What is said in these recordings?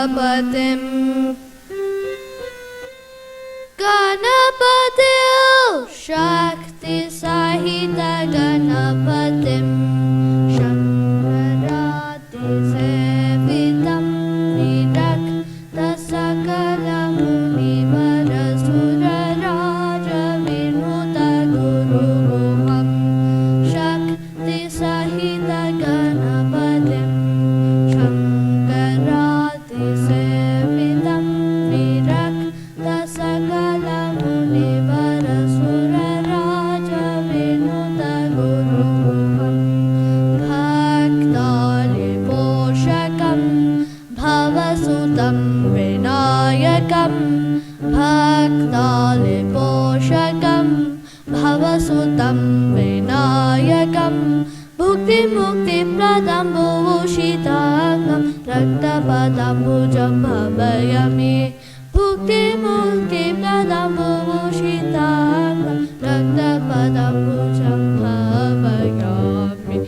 गणपतिं गणपतिं शक्तिसहित गणपतिं शङ्करादिसेवितं विरक्तसकलमुनिवरसुरराजविनुतगुरुगुहं शक्तिसहित गणपतिं शङ्करादिसेवितं विरक्तसकलमुनिवरसुरराजविनुतगुरुगुहं भक्तालिपोषकं भवसुतं विनायकं भक्तालिपोषकं भवसुतं विनायकं भुक्तिमुक्तिप्रदं भूषिताङ्गं रक्तपदाम्बुजं भावयामि भुक्तिमुक्तिप्रदं भूषिताङ्गं रक्तपदाम्बुजं भावयामि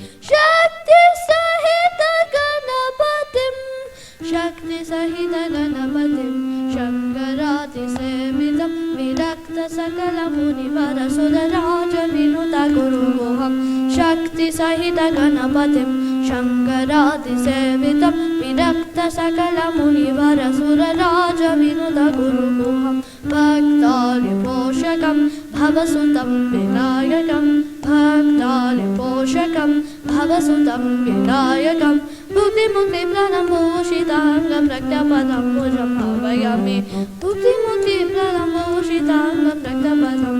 शक्तिसहित गणपतिं शङ्करादिसेवितं विरक्तसकलमुनिवरसुरराजविनुतगुरुगुहं शक्तिसहित गणपतिं शङ्करादिसेवितं विरक्तसकलमुनिवरसुरराजविनुतगुरुगुहं भक्तालिपोषकं भवसुतं विनायकं भक्तालिपोषकं भवसुतं विनायकं भुक्तिमुक्तिप्रदं भूषिताङ्गं रक्तपदाम्बुजं भावयामि भुक्तिमुक्तिप्रदं भूषिताङ्गं रक्तपदाम्बुजं